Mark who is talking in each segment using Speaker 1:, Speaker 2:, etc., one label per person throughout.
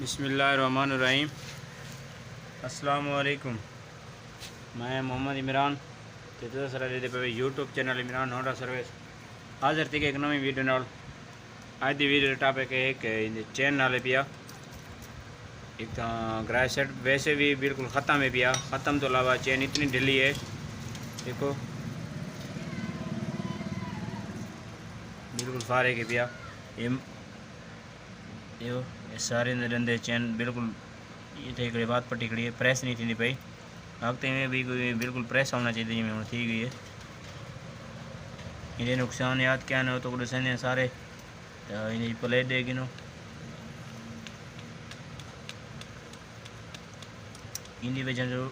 Speaker 1: बिस्मिल्लाहिर्रहमानिर्रहीम। अस्सलाम वालेकुम। मैं मोहम्मद इमरान ते सर पे YouTube channel Imran Honda service हाजिर थी एक नवी वीडियो नाल। आज की वीडियो टॉपिक है कि चैन नाले पिया एक तो ग्रास सेट वैसे भी बिल्कुल ख़त्म है पिया। ख़त्म तो अलावा चैन इतनी ढीली है, देखो बिल्कुल फारे के पिया। ये सारे रंदे चैन बिल्कुल ये थे बात पट्टी खड़ी है, प्रेस नहीं थी पई। हफ्ते में भी कोई बिल्कुल प्रेस होना चाहिए जिम्मे हूँ थी गई है। इन्हें नुकसान याद क्या ना हो तो दसें सारे तो इन्हें प्लेट देगी नो इनकी वजह जो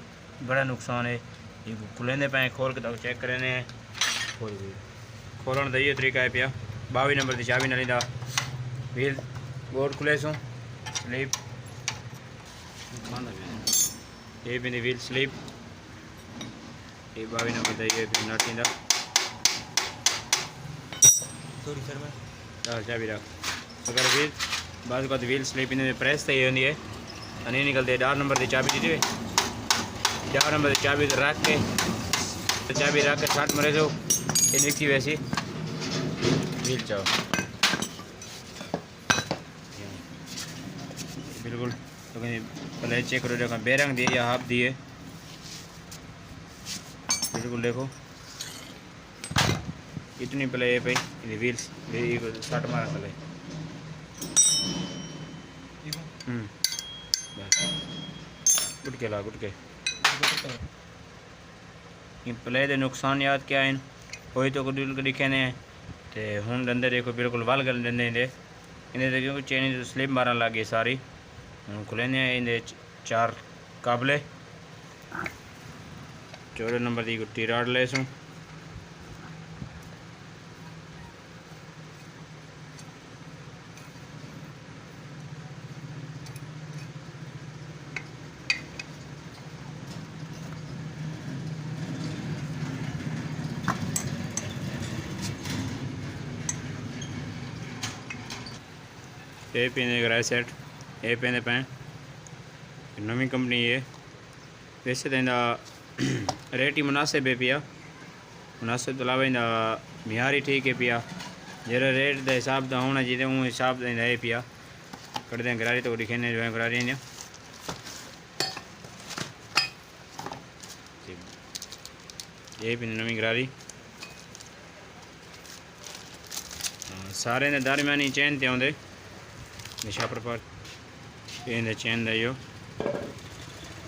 Speaker 1: बड़ा नुकसान है। ये खुलेंदे पे खोल के चेक करें खोलन का ये तरीका है पिया। 22 नंबर की चाबी नाली व्हील बोर्ड खुले सो स्लीप ये भी व्हील स्लीप ये 22 नंबर का ये नट इंदा थोड़ी सर में चाबी रख अगर व्हील बाद का व्हील स्लीप इन प्रेस तो ये होती है नहीं निकलते। 4 नंबर की चाबी दी 4 नंबर की चाबी रख के छाट मरे जो ये निकती वैसी व्हील चाहो बिल्कुल। तो पहले चेक करो देखो बेरंग दिए या हाफ दिए बिल्कुल देखो इतनी पहले ये भाई व्हील्स शॉट मारा पहले गुट के ला गुट के पहले दे नुकसान याद क्या है हो तो दिखे ने ते हूँ डंदे देखो बिल्कुल वाल गल डंदे इन्हें देखो चेन स्लिप मारन लग गई सारी। हूँ खुलेने इन्हें 4 काबले 14 नंबर की गुट्टी राड ले सूँ ये पीने ग्रास सेट ये पीने पे नवी कंपनी है। वैसे तो इनका रेट ही मुनासिब है पिया, मुनासिब तो अलावा इनका म्यार ही ठीक है पिया। जरा रेट के हिसाब का होना चाहिए उन हिसाब से है पिया। कट दें गरारी तो दिखेने जो है गरारी ने ये भी नवी गरारी सारे ने दरम्यानी चैन ते आते निशापर पर ये चैन दियो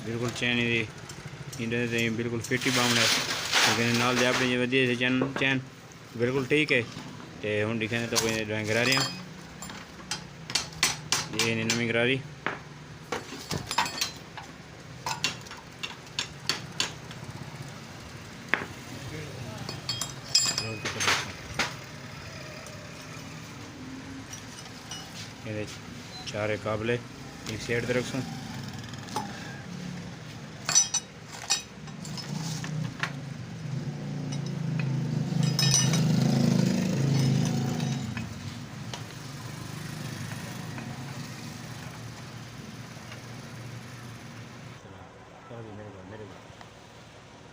Speaker 1: बिल्कुल चैन ये बिल्कुल फिट ही बाउंड है लेकिन नाल दे अपनी वधिए चैन चैन बिल्कुल ठीक है। तो हूँ दिखे तो कोई ड्राइंग करा रही ये नवी गरारी ये 4 काबले एक साइड पे रखूँ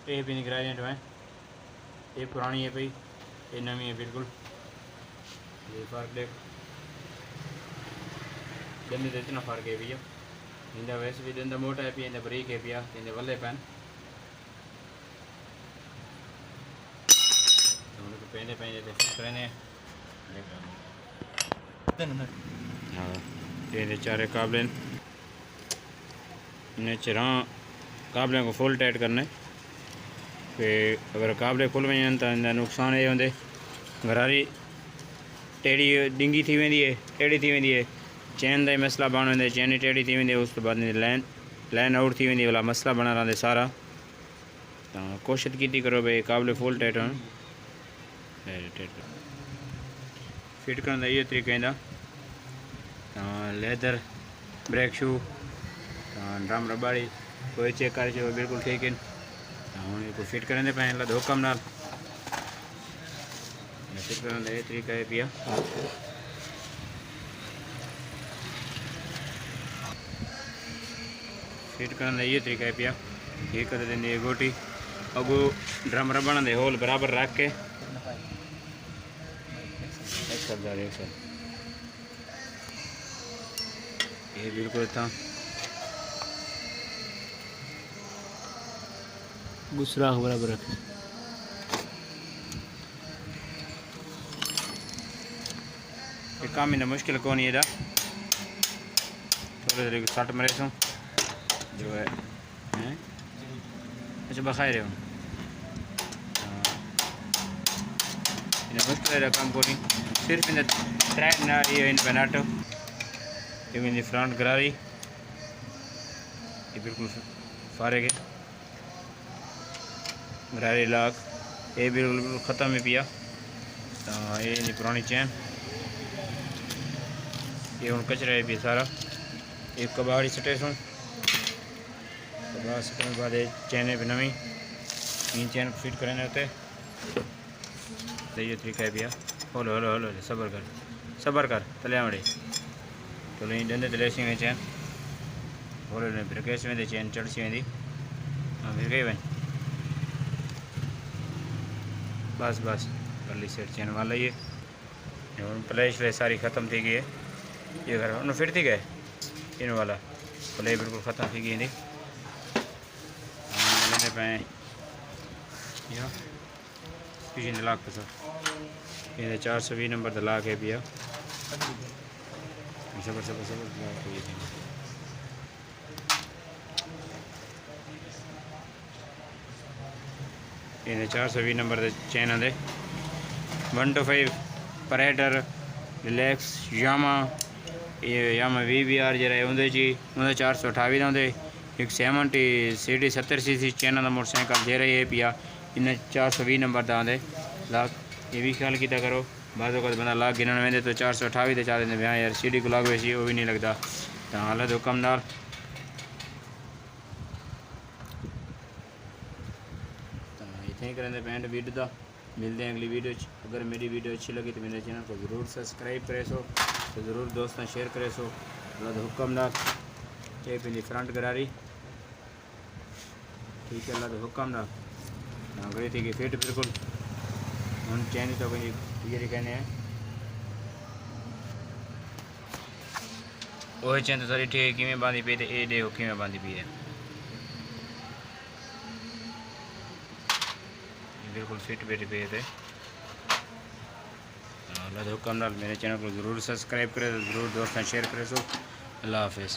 Speaker 1: ये भी निकल रही है ये पुरानी है भाई ये नवी है बिल्कुल। ये फर्क देख दंद तो इतना फर्क है भैया। इंदा वैसे भी दंद मोटा है पिया इंदा बरीक है पिया इंदे वल्ले पैन पहले पहले करने हाँ ये 4 काबले इन्हें 4 काबले को फुल टाइट करना है। फिर अगर काबले खुल वन तो इनका नुकसान ये होंगे गरारी टेढ़ी डिंगी थी वेंदी है टेढ़ी थी वेंदी है चैन का मसला बन वेंदे चैन टेढ़ी थी वेंदी उस तो बाद लाइन आउट थी वेंदी वाला मसला बना रहंदे सारा। तो कोशिश की करो भाई काबले फुल टाइट हो फिट करने का ये तरीका इंदा leather brake shoe drum Rabari कोई चेक कर बिल्कुल ठीक है। हूँ ये फिट करने पे ला हुक्म नाल फिट करने का ये तरीका है पिया। फिट करने ये तरीका है पिया। ये कर देंगे गोटी अगो ड्रम रबड़ दे होल बराबर रख के ये बिल्कुल था गुसरा बराबर रख ये काम इतना मुश्किल कौन है थोड़े थोड़े सट मरे सो जो है अच्छा बखाए रहे हो इन्हें मुश्किल है काम को नहीं सिर्फ इन ट्रैक ना ये इन बनाटो ये मेरी फ्रंट गरारी ये बिल्कुल फारे के गरारी लाख ये बिल्कुल ख़त्म है पिया तो ये नहीं पुरानी चैन ये हूँ कचरा है भी सारा एक कबाड़ी सटे सो कबाड़ सटने के बाद चैन भी नवी इन चैन फिट करने होते तो ये तरीका है भैया होलो होलो होलो सबर कर तलिया मड़े तो डंडे तलेसी में चैन होलो फिर कैसे में चैन चढ़सी वेंदी फिर कई वन बस बस परली साइड चैन वाला ये प्ले श्ले सारी ख़त्म थी गई है ये घर उन्हें फिर थी गए इन वाला प्ले बिल्कुल ख़त्म थी गई थी पे पिछले दलाक पे सर ये 420 नंबर दलाक है भैया सबर सबर सबर ये 420 नंबर चैन आते 125 परेटर रिलैक्स यामा ये यामा VBR जरा उन्दे जी उन्दे 428 आते एक 70 CD 70 cc चैन का मोटरसाइकिल दे रही है पिया इन 420 नंबर का आते लाख ये भी ख्याल किया करो बाद बंदा लाख गिनने वेंदे तो 428 तो चाह दें यार CD को लाग वैसी वो भी नहीं लगता तो हालत हुक्म नाल इतने करें पेंट वीडियो का मिलते हैं अगली वीडियो। अगर मेरी वीडियो अच्छी लगी तो मेरे चैनल को ज़रूर सब्सक्राइब करे सो तो ज़रूर दोस्तों शेयर करे सो अल्लाह हुक्म नाल ये पेंदी फ्रंट गरारी ठीक है अल्लाह हुक्म नाल गई थी कि फिट बिल्कुल हम चैन तो ये कहने हैं वही चैन तो सारी ठीक है कि बांधी पी तो ये देखो कि बांधी पी है बिल्कुल फिट बैठे पे थे अल्लाह हुक्म नाल मेरे चैनल को ज़रूर सब्सक्राइब करें ज़रूर दोस्तों शेयर करें सो अल्लाह हाफिज़।